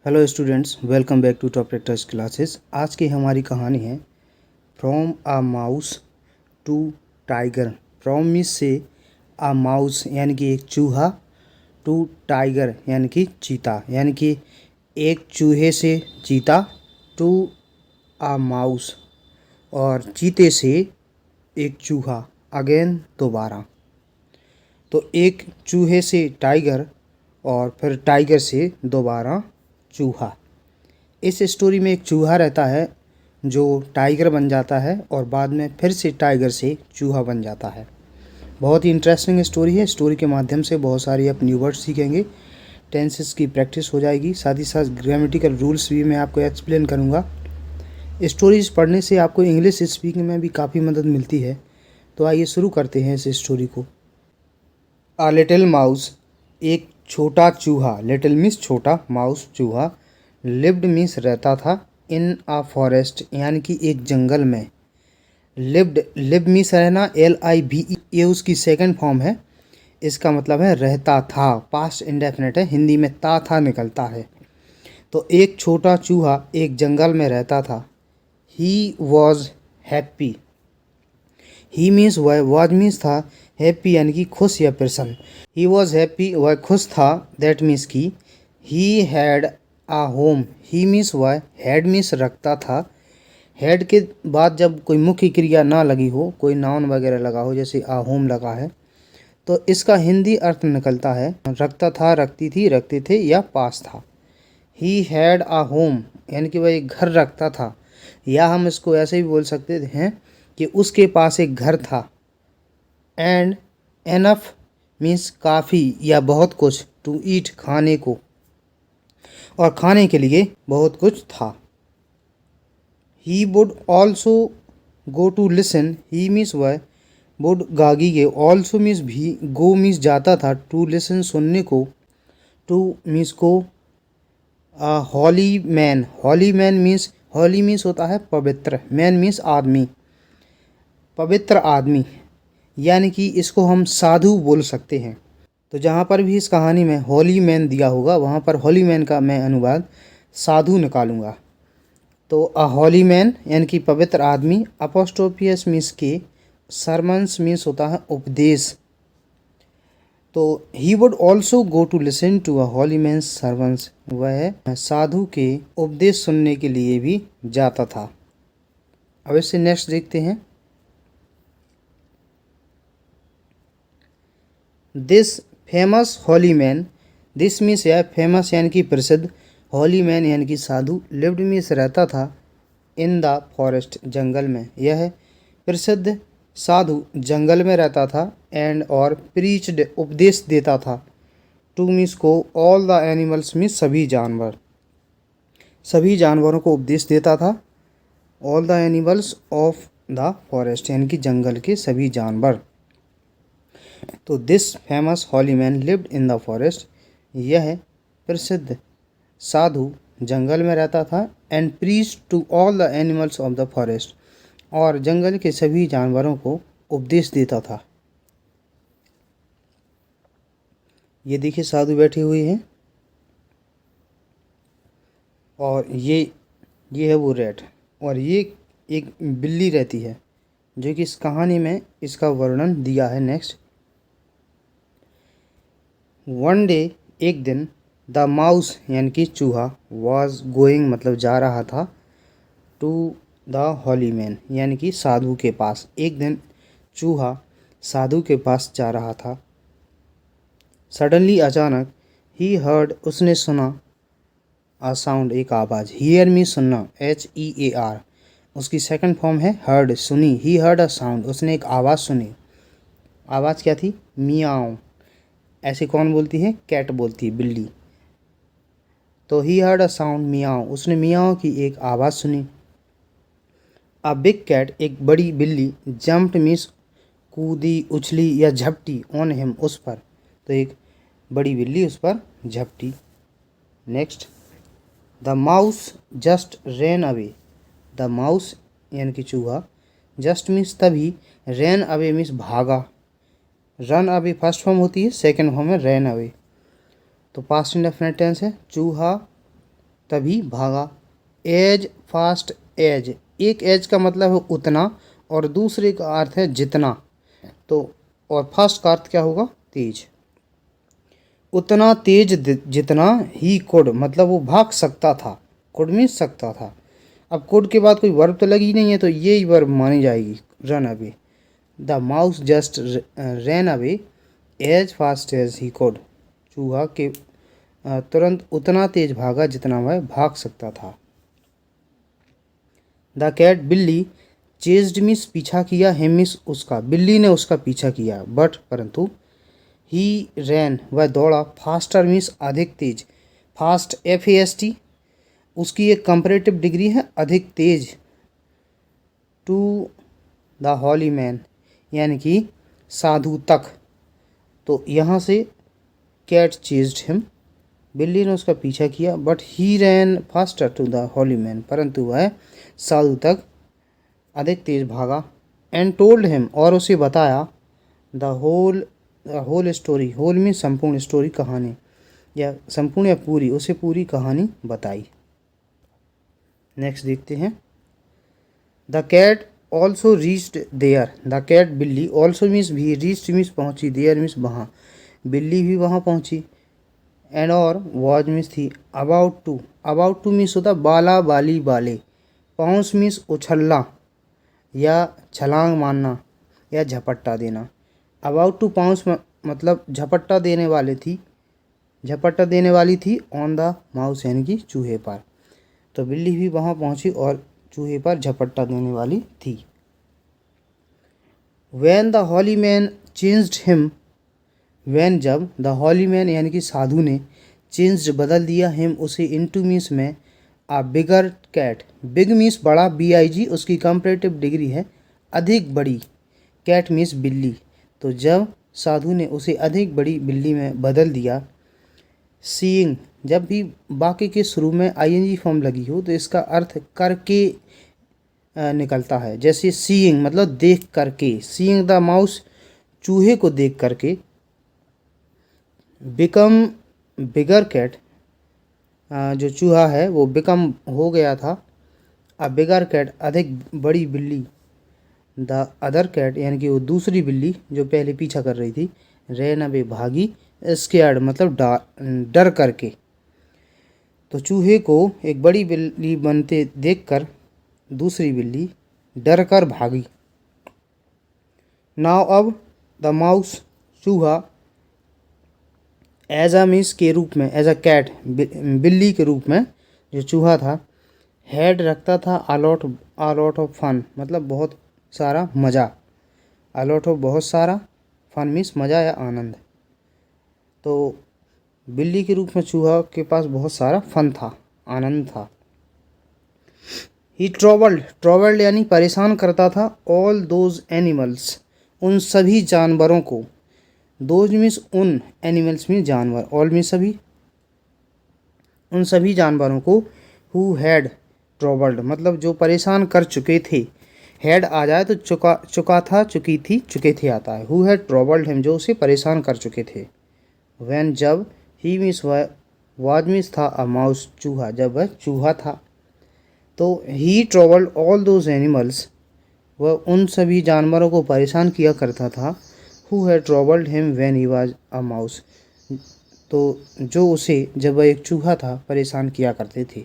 Hello students, welcome back to top rectors classes. आज की हमारी कहानी है from a mouse to tiger. From means से अ माउस यानी कि एक चूहा, टू टाइगर यानी कि चीता, यानी कि एक चूहे से चीता, टू अ माउस और चीते से एक चूहा, अगेन दोबारा। तो एक चूहे से टाइगर और फिर टाइगर से दोबारा चूहा। इस स्टोरी में एक चूहा रहता है जो टाइगर बन जाता है और बाद में फिर से टाइगर से चूहा बन जाता है। बहुत ही इंटरेस्टिंग स्टोरी है। स्टोरी के माध्यम से बहुत सारी आप न्यू वर्ड सीखेंगे, टेंसेस की प्रैक्टिस हो जाएगी, साथ ही साथ ग्रामेटिकल रूल्स भी मैं आपको एक्सप्लेन करूँगा। स्टोरीज पढ़ने से आपको इंग्लिश स्पीकिंग में भी काफ़ी मदद मिलती है। तो आइए शुरू करते हैं इस स्टोरी को। अ लिटिल माउस, एक छोटा चूहा, लिटिल मीन्स छोटा, माउस चूहा, लिव्ड मीन्स रहता था, इन अ फॉरेस्ट यानी कि एक जंगल में। लिव्ड, लिव मीन्स रहना, LIVE, ये उसकी सेकंड फॉर्म है। इसका मतलब है रहता था, पास्ट इंडेफिनिट है, हिंदी में था निकलता है। तो एक छोटा चूहा एक जंगल में रहता था। He was happy. He means वह, वॉज मीन्स था, हैप्पी यानी कि खुश या प्रसन्न। ही वॉज हैप्पी, वह खुश था, दैट मीन्स की he had a home. He means वह, हैड मीन्स रखता था। हैड के बाद जब कोई मुख्य क्रिया ना लगी हो, कोई नाउन वगैरह लगा हो, जैसे आ होम लगा है, तो इसका हिंदी अर्थ निकलता है रखता था, रखती थी, रखते थे या पास था। ही हैड आ होम यानी कि वह एक घर रखता था, या हम इसको ऐसे भी बोल सकते हैं कि उसके पास एक घर था। एंड एनफ मीन्स काफ़ी या बहुत कुछ, टू ईट खाने को, और खाने के लिए बहुत कुछ था। He would also go to listen. He means वह, वुड गागी के, ऑल्सो मीन्स भी, गो मीन्स जाता था, टू लिसन सुनने को, टू मीन्स को, हॉली मैन। हॉली मैन मीन्स, हॉली मीन्स होता है पवित्र, मैन मीन्स आदमी, पवित्र आदमी, यानी कि इसको हम साधु बोल सकते हैं। तो जहाँ पर भी इस कहानी में हॉली मैन दिया होगा, वहाँ पर हॉली मैन का मैं अनुवाद साधु निकालूंगा। तो अ हॉली मैन यानी कि पवित्र आदमी, अपोस्ट्रोफियस मीन्स के, सरमन्स मीन्स होता है उपदेश। तो he would also go to listen to a holy man sermons, वह साधु के उपदेश सुनने के लिए भी जाता था। अब इससे नेक्स्ट देखते हैं। This famous holy man, this means यह, फेमस यानी कि प्रसिद्ध, हॉली मैन यानी कि साधु, लिव्ड मीन्स रहता था, इन द फॉरेस्ट जंगल में, यह प्रसिद्ध साधु जंगल में रहता था, एंड और प्रीच्ड उपदेश देता था, टू मीन्स को, ऑल द एनिमल्स मीन्स सभी जानवर, सभी जानवरों को उपदेश देता था, all the animals of the forest यानी कि जंगल के सभी जानवर। तो this famous holy man lived in the forest, यह प्रसिद्ध साधु जंगल में रहता था, and preach to all the animals of the forest, और जंगल के सभी जानवरों को उपदेश देता था। ये देखिए साधु बैठे हुए हैं, और ये है वो रेट, और ये एक बिल्ली रहती है, जो कि इस कहानी में इसका वर्णन दिया है। नेक्स्ट, वन डे, एक दिन, द माउस यानी कि चूहा, वॉज गोइंग मतलब जा रहा था, टू द हॉली मैन यानी कि साधु के पास। एक दिन चूहा साधु के पास जा रहा था। सडनली अचानक, ही हर्ड उसने सुना, अ साउंड एक आवाज़, हियर मी सुनना, HEAR, उसकी सेकंड फॉर्म है हर्ड सुनी। ही हर्ड अ साउंड, उसने एक आवाज़ सुनी। आवाज़ क्या थी? मियाओ। ऐसे कौन बोलती है? कैट बोलती है, बिल्ली। तो he heard a sound Miao, उसने मियाओ की एक आवाज़ सुनी। अ बिग कैट, एक बड़ी बिल्ली, जम्प्ड मीन्स कूदी, उछली या झपटी, ऑन हिम उस पर, तो एक बड़ी बिल्ली उस पर झपटी। Next, the mouse just ran away, the mouse यानी कि चूहा, जस्ट मीन्स तभी, रैन अवे मीन्स भागा। रन अवे फर्स्ट फॉर्म होती है, सेकंड फॉर्म है रैन अवे। तो पास्ट इंडेफिनिट टेंस है। चूहा तभी भागा। एज फास्ट एज, एक एज का मतलब है उतना और दूसरे का अर्थ है जितना। तो और फास्ट का अर्थ क्या होगा? तेज। उतना तेज जितना ही कुड, मतलब वो भाग सकता था। कुड मीन्स सकता था। अब कुड के बाद कोई वर्ब तो लगी नहीं है, तो ये ही वर्ब मानी जाएगी, run away. The mouse just ran away as fast as he could. चूहा के तुरंत उतना तेज भागा जितना वह भाग सकता था। द कैट, बिल्ली, चेज्ड मीन्स पीछा किया, हिम मीन्स उसका, बिल्ली ने उसका पीछा किया, बट परंतु, ही रैन वह दौड़ा, फास्टर मीन्स अधिक तेज, फास्ट FAST उसकी एक कंपैरेटिव डिग्री है अधिक तेज, टू द हॉली मैन यानी कि साधु तक। तो यहाँ से कैट चेज्ड हिम, बिल्ली ने उसका पीछा किया, but he ran faster to the holy man परंतु वह साधु तक अधिक तेज भागा। एंड टोल्ड हिम और उसे बताया, द होल स्टोरी, होल में संपूर्ण, स्टोरी कहानी, या संपूर्ण या पूरी, उसे पूरी कहानी बताई। नेक्स्ट देखते हैं। The cat also reached there, the cat बिल्ली, ऑल्सो मीन्स भी, रीच्ड मीन्स पहुंची, देयर मीन्स वहाँ, बिल्ली भी वहाँ पहुंची। एंड और वॉज मीन्स थी, अबाउट टू मीन्स होता बाला बाली बाले, पाउंस मीन्स उछलना या छलांग मारना या झपट्टा देना। अबाउट टू पाउंस मतलब झपट्टा देने वाली थी ऑन द माउस यानी कि चूहे पर। तो बिल्ली भी वहाँ पहुँची और चूहे पर झपट्टा देने वाली थी। When the holy man changed him, when जब, द हॉली मैन यानी कि साधु ने, चेंज्ड बदल दिया, हिम उसे, इनटू मीन्स में, आ बिगर कैट, बिग मीन्स बड़ा, BIG उसकी कंपैरेटिव डिग्री है अधिक बड़ी, कैट मीन्स बिल्ली। तो जब साधु ने उसे अधिक बड़ी बिल्ली में बदल दिया। सीइंग, जब भी वाक्य के शुरू में ING फॉर्म लगी हो तो इसका अर्थ करके निकलता है। जैसे सीइंग मतलब देख करके, सीइंग द माउस चूहे को देख करके, बिकम बिगर कैट जो चूहा है वो बिकम हो गया था, अ बिगर कैट अधिक बड़ी बिल्ली, द अदर कैट यानी कि वो दूसरी बिल्ली जो पहले पीछा कर रही थी, रैन अवे भागी, स्कैर्ड मतलब डर करके। तो चूहे को एक बड़ी बिल्ली बनते देखकर दूसरी बिल्ली डर कर भागी। नाउ अब द माउस चूहा, एज अ मीन्स के रूप में, एज अ कैट बिल्ली के रूप में जो चूहा था, हेड रखता था, अलॉट ऑफ फन मतलब बहुत सारा मज़ा, अलॉट ऑफ बहुत सारा, फन मीन्स मज़ा या आनंद। तो बिल्ली के रूप में चूहा के पास बहुत सारा फन था, आनंद था। ही ट्रॉवल्ड यानी परेशान करता था, ऑल दोज एनिमल्स उन सभी जानवरों को, दोज मीन्स उन, एनिमल्स मीन्स जानवर, ऑल मीन्स सभी, उन सभी जानवरों को, हु हैड ट्रॉवल्ड मतलब जो परेशान कर चुके थे, हैड आ जाए तो चुका था, चुकी थी, चुके थे आता है, हु हैड ट्रॉवल्ड हिम जो उसे परेशान कर चुके थे। व्हेन जब, ही मीन्स वह, वाज मीन्स था, अ माउस चूहा जब वह चूहा था। तो he troubled all those animals वह उन सभी जानवरों को परेशान किया करता था, who had troubled him when he was a mouse तो जो उसे जब वह एक चूहा था परेशान किया करते थे।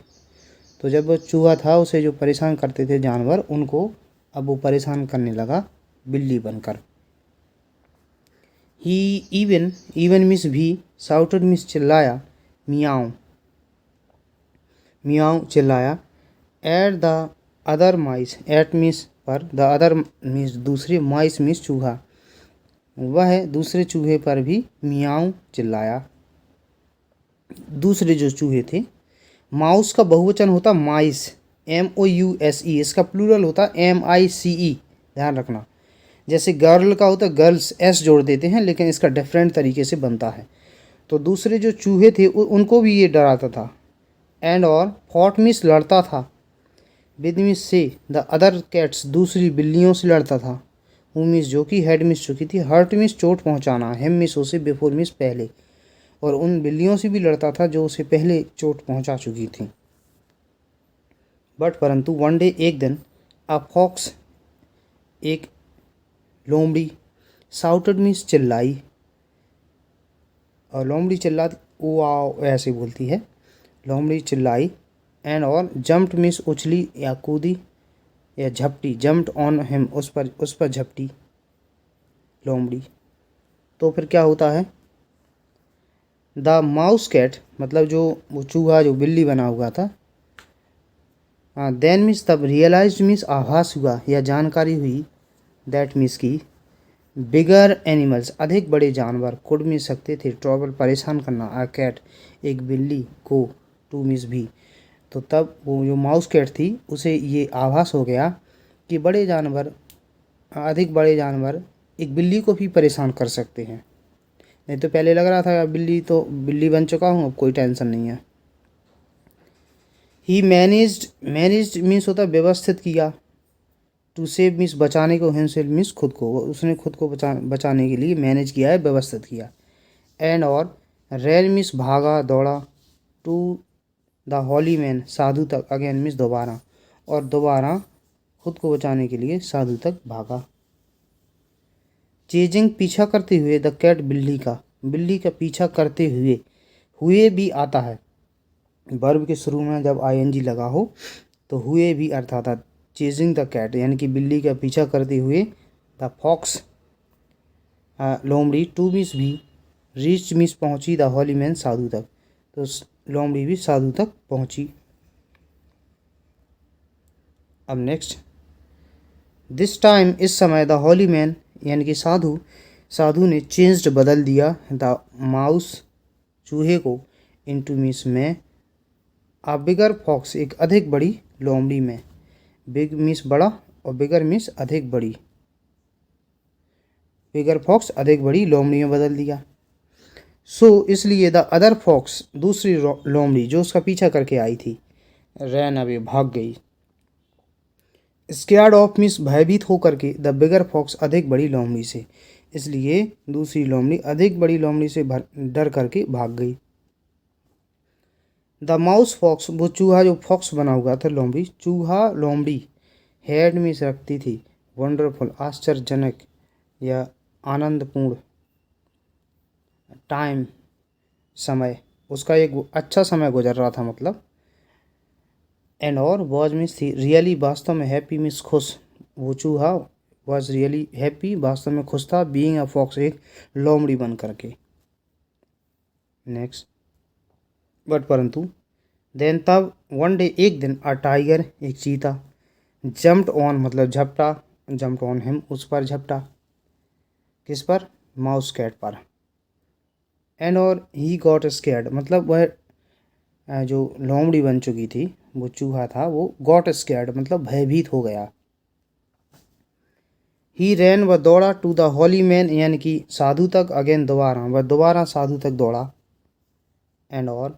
तो जब वह चूहा था उसे जो परेशान करते थे जानवर, उनको अब वो परेशान करने लगा बिल्ली बनकर। ही इवन मीन्स भी, साउटेड मीन्स चिल्लाया, मियाओ मियाओ चिल्लाया, at the other mice, at means पर, द अदर मीन्स दूसरे, माइस मीन्स चूहा, वह दूसरे चूहे पर भी मियाओ चिल्लाया। दूसरे जो चूहे थे, माउस का बहुवचन होता माइस, MOUSE, इसका प्लूरल होता MICE, ध्यान रखना। जैसे गर्ल का होता गर्ल्स, S जोड़ देते हैं, लेकिन इसका डिफरेंट तरीके से बनता है। तो दूसरे जो चूहे थे उनको भी ये डराता था। एंड और फॉट मीन्स लड़ता था, विद मीन्स से, द अदर कैट्स दूसरी बिल्लियों से लड़ता था, हु मीन्स जो कि, हेड मीन्स चुकी थी, हर्ट मीन्स चोट पहुंचाना, हिम मीन्स उसे, बिफोर मीन्स पहले, और उन बिल्लियों से भी लड़ता था जो उसे पहले चोट पहुंचा चुकी थी। बट परंतु वन डे एक दिन अ फॉक्स एक लोमड़ी साउटेड मीन्स चिल्लाई, और लोमड़ी चिल्लाती वाओ ऐसे बोलती है, लोमड़ी चिल्लाई, एंड और जम्प्ड मीन्स उछली या कूदी या झपटी, जम्प्ड ऑन हिम उस पर झपटी लोमड़ी। तो फिर क्या होता है, द माउस कैट मतलब जो वो चूहा जो बिल्ली बना हुआ था, देन मीन्स तब, रियलाइज मीन्स आभास हुआ या जानकारी हुई, दैट मीन्स की बिगर एनिमल्स अधिक बड़े जानवर कुड मिल सकते थे, ट्रबल परेशान करना, आ कैट एक बिल्ली को, टू मीन्स भी। तो तब वो जो माउस कैट थी उसे ये आभास हो गया कि बड़े जानवर, अधिक बड़े जानवर एक बिल्ली को भी परेशान कर सकते हैं। नहीं तो पहले लग रहा था बिल्ली तो बिल्ली बन चुका हूँ, अब कोई टेंशन नहीं है। ही मैनेज्ड मीन्स होता है व्यवस्थित किया, टू सेव मीन्स बचाने को, हिमसेल्फ मीन्स खुद को, उसने खुद को बचाने के लिए मैनेज किया है, व्यवस्थित किया। एंड और रैन मीन्स भागा दौड़ा, टू द हॉली मैन साधु तक, अगेन मीन्स दोबारा, और दोबारा खुद को बचाने के लिए साधु तक भागा। चेजिंग पीछा करते हुए, द कैट बिल्ली का पीछा करते हुए, हुए भी आता है वर्ब के शुरू में जब आईएनजी लगा हो तो हुए भी अर्थ आता है। चेजिंग द कैट यानी कि बिल्ली का पीछा करते हुए, द फॉक्स लोमड़ी, टू मीन्स भी, रीच मीन्स पहुंची, द हॉली मैन साधु तक, तो लोमड़ी भी साधु तक पहुंची। अब नेक्स्ट, दिस टाइम इस समय, द हॉली मैन यानी कि साधु ने चेंज्ड बदल दिया, द माउस चूहे को, इनटू मीन्स में, आ बिगर फॉक्स एक अधिक बड़ी लोमड़ी में, बिग मीन्स बड़ा और बिगर मीन्स अधिक बड़ी, बिगर फॉक्स अधिक बड़ी लोमड़ी में बदल दिया। सो इसलिए द अदर फॉक्स दूसरी लोमड़ी जो उसका पीछा करके आई थी, रैन अवे भाग गई, स्कैर्ड ऑफ मीन्स भयभीत होकर के, द बिगर फॉक्स अधिक बड़ी लोमड़ी से, इसलिए दूसरी लोमड़ी अधिक बड़ी लोमड़ी से डर करके भाग गई। द माउस फॉक्स वो चूहा जो फॉक्स बना हुआ था लोमड़ी, चूहा लोमड़ी, हेड मीन्स रखती थी, वंडरफुल आश्चर्यजनक या आनंदपूर्ण, टाइम समय, उसका एक अच्छा समय गुजर रहा था मतलब, एंड और वॉज मीन्स थी, रियली वास्तव में, हैप्पी मीन्स खुश, वो चूहा वॉज रियली हैप्पी वास्तव में खुश था, बीइंग अ फॉक्स एक लोमड़ी बन करके। नेक्स्ट, बट परंतु, देन तब, वन डे एक दिन, अ टाइगर एक चीता, जम्प्ड ऑन मतलब झपटा, जम्प्ड ऑन हिम उस पर झपटा, किस पर, माउस कैट पर, एंड और ही गॉट स्कैर्ड मतलब वह जो लोमड़ी बन चुकी थी वो चूहा था, वो गॉट स्कैर्ड मतलब भयभीत हो गया। ही रैन वह दौड़ा, टू द हॉली मैन यानी कि साधु तक, अगेन दोबारा वह दोबारा साधु तक दौड़ा, एंड और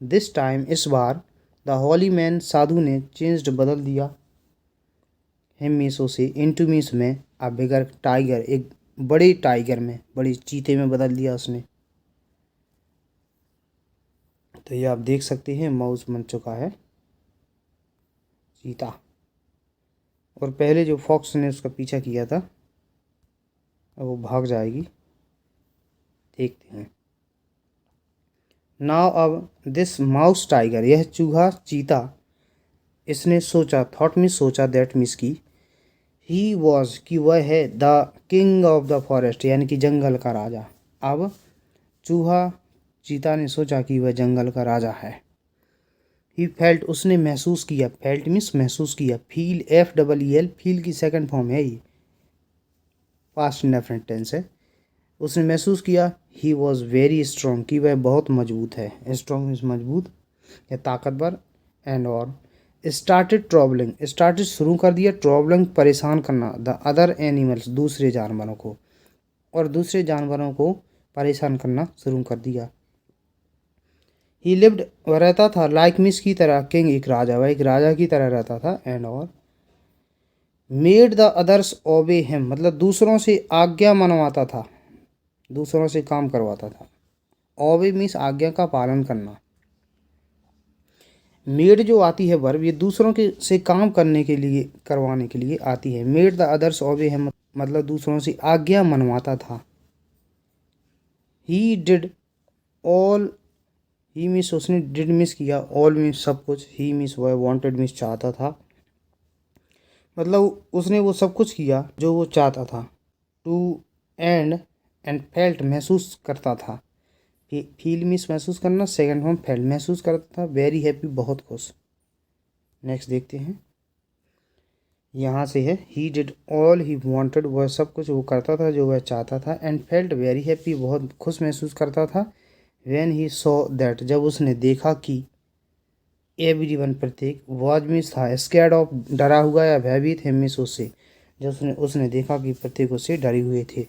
दिस टाइम इस बार, द हॉली मैन साधु ने चेंज्ड बदल दिया, हिम मीन्स उसे, इनटू मीन्स में, अ बिगर टाइगर एक बड़े टाइगर में, बड़े चीते में बदल दिया उसने। तो ये आप देख सकते हैं माउस बन चुका है चीता, और पहले जो फॉक्स ने उसका पीछा किया था अब वो भाग जाएगी, देखते हैं। नाउ अब दिस माउस टाइगर यह चूहा चीता, इसने सोचा, थॉट में सोचा, दैट मीन्स की, ही वॉज कि वह है, the king of the forest यानी कि जंगल का राजा। अब चूहा चीता ने सोचा कि वह जंगल का राजा है। ही फेल्ट उसने महसूस किया, फेल्ट मीन्स महसूस किया, फील FEEL, फील की सेकंड फॉर्म है ये, पास्ट इंडेफिनिट टेंस है। उसने महसूस किया, ही वॉज वेरी स्ट्रॉन्ग कि वह बहुत मजबूत है, स्ट्रॉन्ग मीन्स मजबूत या ताकतवर, एंड और स्टार्टेड ट्रॉबलिंग, स्टार्टेड शुरू कर दिया, ट्रॉबलिंग परेशान करना, द अदर एनिमल्स दूसरे जानवरों को, और दूसरे जानवरों को परेशान करना शुरू कर दिया। ही लिव्ड वह रहता था, लाइक मीन्स की तरह, किंग एक राजा, वह एक राजा की तरह रहता था, एंड और मेड द अदर्स ओबे हिम मतलब दूसरों से आज्ञा मनवाता था, दूसरों से काम करवाता था, ओबे मीन्स आज्ञा का पालन करना, मेड जो आती है वर्ब, ये दूसरों के से काम करने के लिए, करवाने के लिए आती है। मेड द अदर्स ओबे है मतलब दूसरों से आज्ञा मनवाता था। He did all, he means उसने, डिड मीन्स किया, ऑल मीन्स सब कुछ, ही मीन्स वह, वांटेड मीन्स चाहता था, मतलब उसने वो सब कुछ किया जो वो चाहता था। टू एंड फेल्ट महसूस करता था। फील मीन्स महसूस करना, सेकंड फॉर्म फेल्ट महसूस करता था। वेरी हैप्पी बहुत खुश। नेक्स्ट देखते हैं, यहाँ से है he did all he wanted, वह सब कुछ वो करता था जो वह चाहता था। एंड फेल्ट वेरी हैप्पी बहुत खुश महसूस करता था। व्हेन ही सॉ दैट, जब उसने देखा कि, एवरीवन प्रत्येक, वाज मीन्स था, स्कैर्ड ऑफ डरा हुआ या भयभीत है मीन्स उससे, जब उसने देखा कि प्रत्येक उससे डरे हुए थे।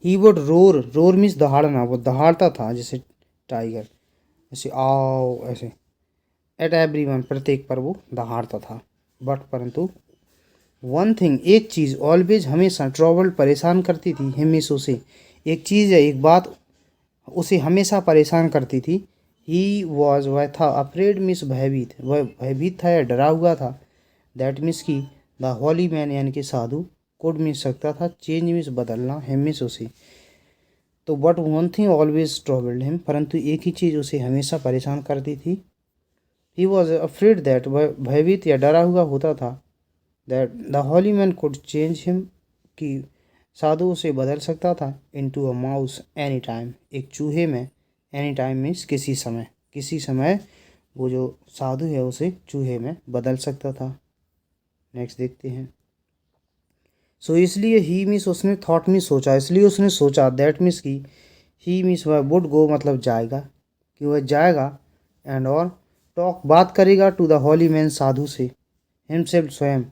He would roar, roar means दहाड़ना, वो दहाड़ता था जैसे टाइगर, ऐसे आओ ऐसे। एट एवरीवन प्रत्येक पर वो दहाड़ता था। बट परंतु, वन थिंग एक चीज़, ऑलवेज हमेशा, ट्रबल परेशान करती थी, हिमिस उसे, एक चीज़ है, एक बात उसे हमेशा परेशान करती थी। ही वॉज वह था, अफ्रेड मीन्स भयभीत, वह भयभीत था या डरा हुआ था। दैट मीन्स की, द होली मैन यानी कि साधु, कुड मीन्स सकता था, चेंज मीन्स बदलना, हिम मीन्स उसे। तो but one thing always troubled him, परंतु एक ही चीज़ उसे हमेशा परेशान करती थी। ही वॉज अफ्रेड दैट, वह भयभीत या डरा हुआ होता था, that the holy man could change him, कि साधु उसे बदल सकता था, into a mouse any time, एक चूहे में, एनी टाइम मीन्स किसी समय, किसी समय वो जो साधु है उसे चूहे में बदल सकता था। नेक्स्ट देखते हैं, सो इसलिए ही मीन्स उसने, थॉट में सोचा, इसलिए उसने सोचा, दैट मीन्स की, ही मीन्स वह, वुड गो मतलब जाएगा, कि वह जाएगा, एंड और टॉक बात करेगा, टू द होली मैन साधु से, हिमसेल्फ स्वयं,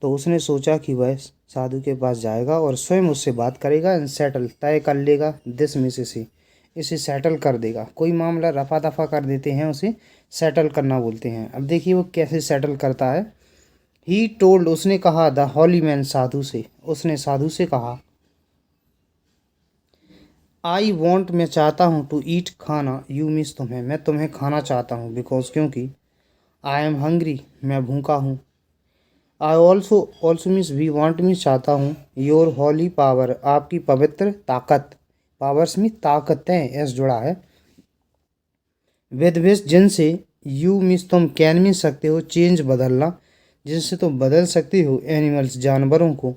तो उसने सोचा कि वह साधु के पास जाएगा और स्वयं उससे बात करेगा, एंड सेटल तय कर लेगा, दिस मीन्स इसे सेटल कर देगा। कोई मामला रफा दफा कर देते हैं उसे सेटल करना बोलते हैं। अब देखिए वो कैसे सेटल करता है। ही टोल्ड उसने कहा, द होली मैन साधु से, उसने साधु से कहा, आई वॉन्ट मैं चाहता हूँ, टू ईट खाना, यू मीन्स तुम्हें, मैं तुम्हें खाना चाहता हूँ, बिकॉज क्योंकि, आई एम हंग्री मैं भूखा हूँ। I also means we want means चाहता हूँ, योर होली पावर आपकी पवित्र ताकत, पावर्स में ताकतें एस जुड़ा है, विद विच जिनसे, यू मीन्स तुम, कैन मीन्स सकते हो, चेंज बदलना, जिनसे तुम बदल सकते हो, एनिमल्स जानवरों को,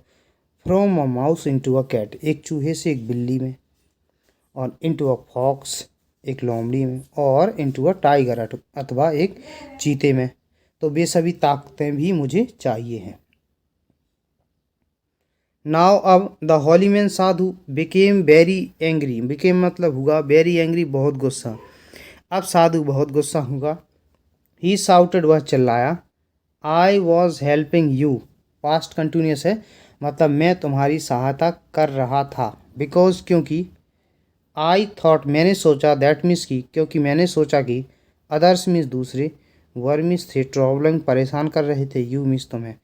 from a mouse into a cat, एक चूहे से एक बिल्ली में, और इनटू अ फॉक्स एक लोमड़ी में, और इनटू अ टाइगर अथवा एक चीते में, तो वे सभी ताकतें भी मुझे चाहिए हैं। नाउ अब the holy man Sadhu became very angry, became मतलब हुआ, वेरी एंग्री बहुत गुस्सा, अब साधु बहुत गुस्सा होगा। ही साउटेड वह चिल्लाया, I was helping you, past continuous है, मतलब मैं तुम्हारी सहायता कर रहा था, बिकॉज क्योंकि, आई थॉट मैंने सोचा, दैट मीन्स की, क्योंकि मैंने सोचा कि, अदर्स मीन्स दूसरे, वर मीन्स थे, ट्रॉबलिंग परेशान कर रहे थे, यू मीन्स तुम्हें,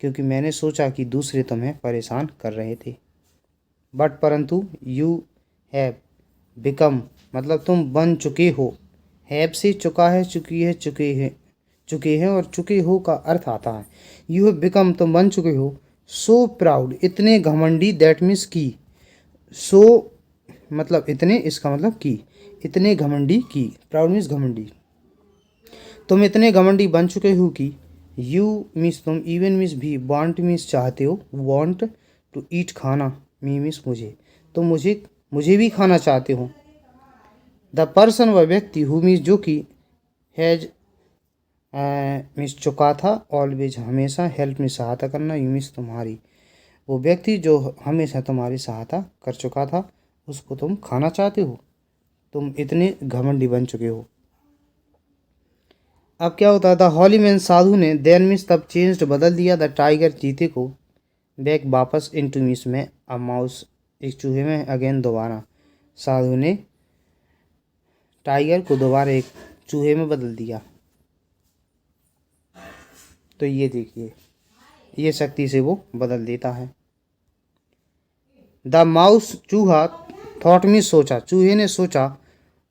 क्योंकि मैंने सोचा कि दूसरे तुम्हें परेशान कर रहे थे। बट परंतु, यू हैव बिकम मतलब तुम बन चुके हो, हैव से चुका है, चुके हैं और चुके हो का अर्थ आता है। यू हैव बिकम तुम बन चुके हो, सो प्राउड इतने घमंडी, दैट मीन्स की, सो मतलब इतने, इसका मतलब की, इतने घमंडी की, प्राउड मीन्स घमंडी, तुम इतने घमंडी बन चुके हो कि, यू मीन्स तुम, इवन मीन्स भी, वांट मीन्स चाहते हो, वांट टू ईट खाना, मी मीन्स मुझे, तुम मुझे भी खाना चाहते हो। द पर्सन वह व्यक्ति, हु मीन्स जो कि, हैज मीन्स चुका था, ऑलवेज हमेशा, हेल्प में सहायता करना, यू मीन्स तुम्हारी, वो व्यक्ति जो हमेशा तुम्हारी सहायता कर चुका था, उसको तुम खाना चाहते हो, तुम इतने घमंडी बन चुके हो। अब क्या होता था, हॉली मैन साधु ने, देन मीन्स तब, चेंज्ड बदल दिया, द टाइगर चीते को, बैक वापस, इनटू मीन्स में, अ माउस एक चूहे में, अगेन दोबारा, साधु ने टाइगर को दोबारा एक चूहे में बदल दिया। तो ये देखिए, ये शक्ति से वो बदल देता है। द माउस चूहा, थॉट में सोचा, चूहे ने सोचा,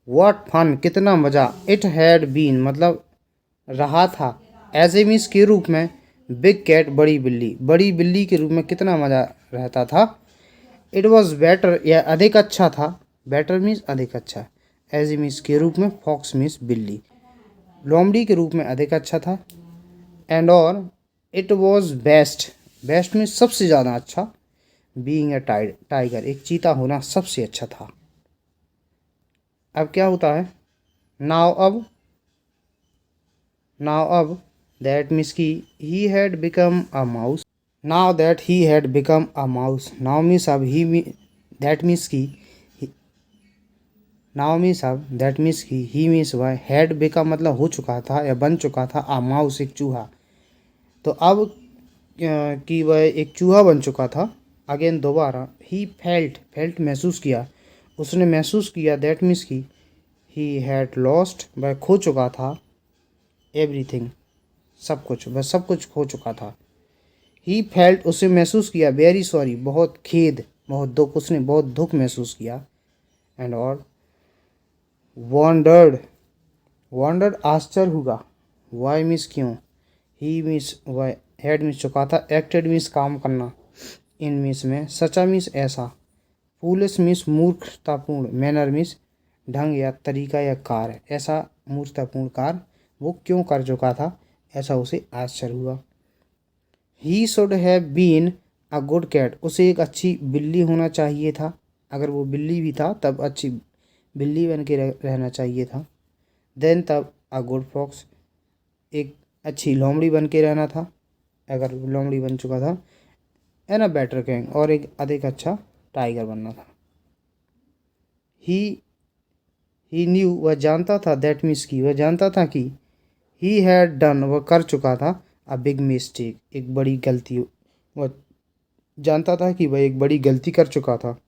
व्हाट फन, कितना मज़ा। इट हैड बीन मतलब रहा था, एज ए मीन्स के रूप में, बिग कैट बड़ी बिल्ली, बड़ी बिल्ली के रूप में कितना मज़ा रहता था। इट वॉज बेटर या अधिक अच्छा था, बेटर मीन्स अधिक अच्छा, एज ए मीन्स के रूप में, फॉक्स मीन्स बिल्ली, लोमड़ी के रूप में अधिक अच्छा था। एंड और it was best, best means सबसे ज़्यादा अच्छा, बीइंग ए टाइगर एक चीता होना सबसे अच्छा था। अब क्या होता है, नाउ अब दैट मीन्स की he had become a mouse, now that he had become a mouse, now means अब ही, दैट मीन्स की, नाउ मीन्स अब, दैट मीन्स की, ही मीन्स वह, हैड बिकम मतलब हो चुका था या बन चुका था, अ माउस एक चूहा। तो अब कि वह एक चूहा बन चुका था, अगेन दोबारा, ही फेल्ट महसूस किया, उसने महसूस किया, दैट मीन्स की ही हैड लॉस्ट वह खो चुका था, एवरीथिंग सब कुछ, वह सब कुछ खो चुका था। ही फेल्ट उसे महसूस किया, वेरी सॉरी बहुत खेद, बहुत दुख, उसने बहुत दुख महसूस किया। एंड और वॉन्डर्ड आश्चर्य हुआ, वाई मीन्स क्यों, ही मीन्स वह, हैड मीन्स चुका था, एक्टेड मीन्स काम करना, इन मीन्स में, सचा मीन्स ऐसा, फूलिश मीन्स मूर्खतापूर्ण, मैनर मीन्स ढंग या तरीका या कार्य, ऐसा मूर्खतापूर्ण कार्य वो क्यों कर चुका था, ऐसा उसे आश्चर्य हुआ। He should have been a good cat, उसे एक अच्छी बिल्ली होना चाहिए था, अगर वो बिल्ली भी था तब अच्छी बिल्ली बन के रहना चाहिए था। देन तब अ गुड फॉक्स, एक अच्छी लोमड़ी बन के रहना था, अगर लोमड़ी बन चुका था। एंड अ बेटर किंग, और एक अधिक अच्छा टाइगर बनना था। ही न्यू, वह जानता था, दैट मीन्स की, वह जानता था कि, ही हैड डन, वह कर चुका था, अ बिग मिस्टेक, एक बड़ी गलती, वह जानता था कि वह एक बड़ी गलती कर चुका था।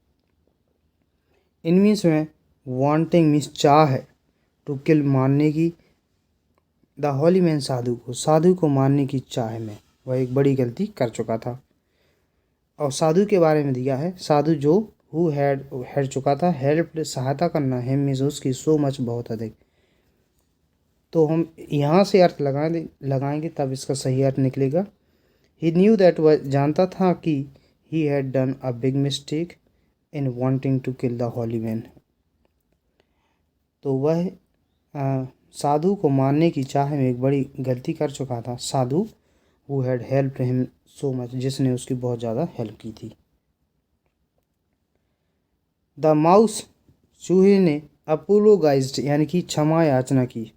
इन मीन्स में वांटिंग मीन्स चाह है, टू किल मारने की, द होली मैन साधु को मारने की चाह में वह एक बड़ी गलती कर चुका था। और साधु के बारे में दिया है, साधु जो हु हैड चुका था, हेल्प सहायता करना है, मीन्स उसकी सो मच बहुत अधिक। तो हम यहाँ से अर्थ लगाएंगे तब इसका सही अर्थ निकलेगा। ही न्यू दैट, वह जानता था कि, he had done a big mistake in wanting to kill the holy man, तो वह साधु को मारने की चाह में एक बड़ी गलती कर चुका था, साधु who had helped him so much, जिसने उसकी बहुत ज़्यादा हेल्प की थी। द माउस, चूहे ने अपोलोगाइज्ड यानी कि क्षमा याचना की,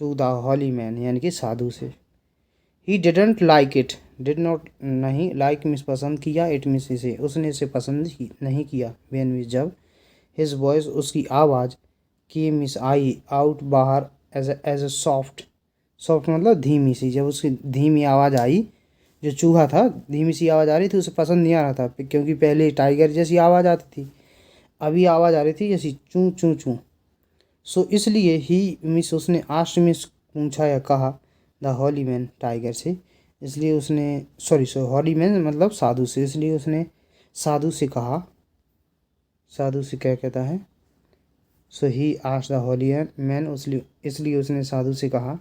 टू द हॉली मैन यानी कि साधु से। He didn't like it, did not नहीं, लाइक मीन्स पसंद किया, इट मीन्स इसे, उसने इसे पसंद नहीं किया, वेन मीन्स जब, हिज वॉइस उसकी आवाज़, की मीन्स आई, आउट बाहर, एज ए सॉफ्ट, सॉफ्ट मतलब धीमी सी, जब उसकी धीमी आवाज़ आई, जो चूहा था धीमी सी आवाज़ आ रही थी, उसे पसंद नहीं आ रहा था, क्योंकि पहले टाइगर जैसी आवाज़ आती थी, अभी आवाज़ आ रही थी जैसी चूँ चूँ चूँ। सो इसलिए ही मीन्स उसने आस्ट मीन्स पूछा या कहा, द हॉली मैन टाइगर से, इसलिए उसने सॉरी हॉली मैन मतलब साधु से, इसलिए उसने साधु से कहा, साधु से क्या कहता है, so he asked the holy man, इसलिए उसने साधु से कहा,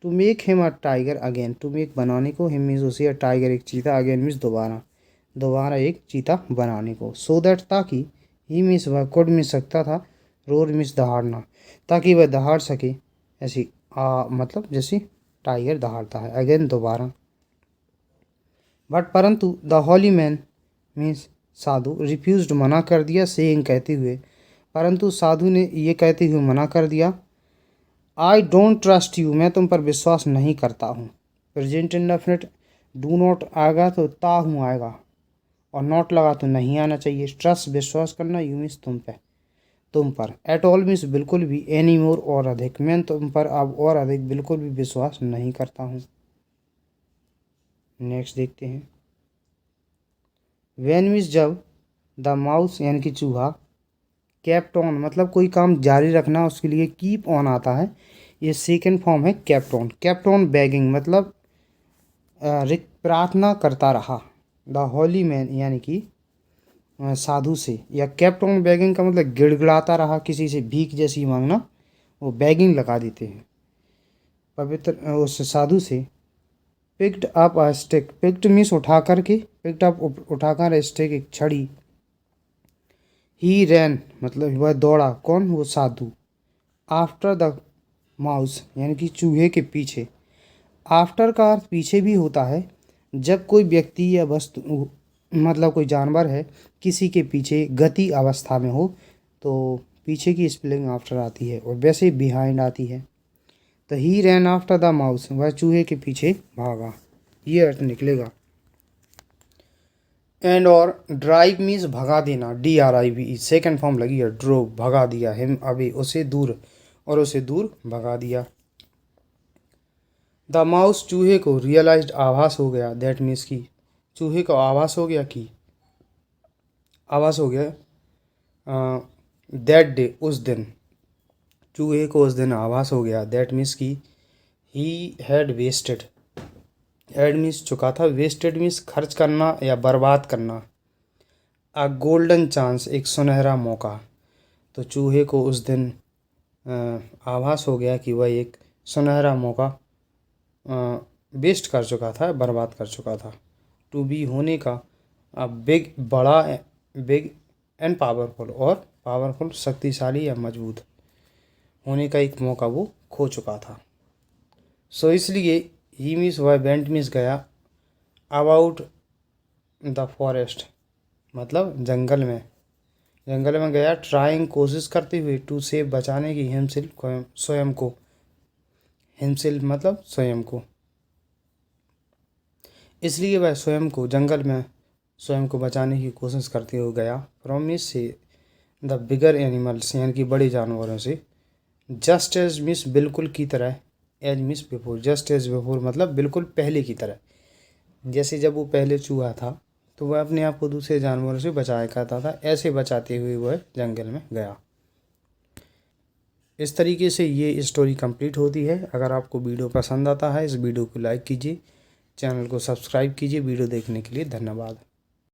to make him a tiger again, to make बनाने को, हिम मीन्स उसे, अ टाइगर एक चीता, अगेन मीन्स दोबारा एक चीता बनाने को, सो दैट ताकि, ही मीन्स वह कुड मिस सकता था, रोर मिस दहाड़ना, ताकि वह दहाड़ सके, ऐसी मतलब जैसे टाइगर दहाड़ता है, अगेन दोबारा। बट परंतु द हॉली मैन मीन्स साधु, रिफ्यूज्ड मना कर दिया, सेइंग कहते हुए, परंतु साधु ने ये कहते हुए मना कर दिया, आई डोंट ट्रस्ट यू, मैं तुम पर विश्वास नहीं करता हूँ। प्रेजेंट इंडेफिनिट, डू नॉट आएगा तो ता हूँ आएगा, और नॉट लगा तो नहीं आना चाहिए। ट्रस्ट विश्वास करना, यू मीन्स तुम पर, एट ऑल मीन्स बिल्कुल भी, एनी मोर और अधिक, मैं तुम पर अब और अधिक बिल्कुल भी विश्वास नहीं करता हूँ। नेक्स्ट देखते हैं, वेन मीन्स जब, द माउस यानी कि चूहा, केप्ट ऑन मतलब कोई काम जारी रखना, उसके लिए कीप ऑन आता है, ये सेकेंड फॉर्म है केप्ट ऑन बेगिंग मतलब प्रार्थना करता रहा, द हॉली मैन यानी कि साधु से, या केप्ट ऑन बेगिंग का मतलब गिड़गिड़ाता रहा, किसी से भीख जैसी मांगना, वो बेगिंग लगा देते हैं। पवित्र उस साधु से picked up a stick, picked means उठा करके, पिक्ड अप उठाकर, स्टिक एक छड़ी। ही रैन मतलब वह दौड़ा, कौन, वो साधु। आफ्टर द माउस यानी कि चूहे के पीछे। आफ्टर का अर्थ पीछे भी होता है। जब कोई व्यक्ति या वस्तु मतलब कोई जानवर है किसी के पीछे गति अवस्था में हो तो पीछे की स्पेलिंग आफ्टर आती है, और वैसे बिहाइंड आती है। तो ही रैन आफ्टर द माउस, वह चूहे के पीछे भागा, ये अर्थ निकलेगा। एंड और ड्राइव मीन्स भगा देना, DRIVE, सेकेंड फॉर्म लगी है, ड्रोव, भगा दिया, हिम अवे, उसे दूर, और उसे दूर भगा दिया। द माउस चूहे को रियलाइज्ड आभास हो गया, दैट मीन्स की चूहे को आभास हो गया कि आभास हो गया दैट डे, उस दिन, चूहे को उस दिन आभास हो गया, दैट मीन्स की he had wasted, had means चुका था, वेस्टेड मीन्स खर्च करना या बर्बाद करना। अ गोल्डन चांस, एक सुनहरा मौका। तो चूहे को उस दिन आभास हो गया कि वह एक सुनहरा मौका वेस्ट कर चुका था, बर्बाद कर चुका था। टू बी होने का, बिग बड़ा, बिग एंड पावरफुल, और पावरफुल शक्तिशाली या मजबूत होने का एक मौका वो खो चुका था। सो इसलिए ही मीन्स वह वेंट मीन्स गया, अबाउट द फॉरेस्ट मतलब जंगल में गया, ट्राइंग कोशिश करते हुए, टू सेव बचाने की, हिमसेल्फ स्वयं को, हिमसेल्फ मतलब स्वयं को। इसलिए वह स्वयं को जंगल में स्वयं को बचाने की कोशिश करते हुए गया। फ्रॉम मीन्स से द बिगर एनिमल्स यानी कि बड़े जानवरों से। जस्ट एज मीन्स बिल्कुल की तरह, as means before, just as before मतलब बिल्कुल पहले की तरह। जैसे जब वो पहले चूहा था तो वह अपने आप को दूसरे जानवरों से बचाया करता था, ऐसे बचाते हुए वह जंगल में गया। इस तरीके से ये स्टोरी कंप्लीट होती है। अगर आपको वीडियो पसंद आता है इस वीडियो को लाइक कीजिए, चैनल को सब्सक्राइब कीजिए। वीडियो देखने के लिए धन्यवाद।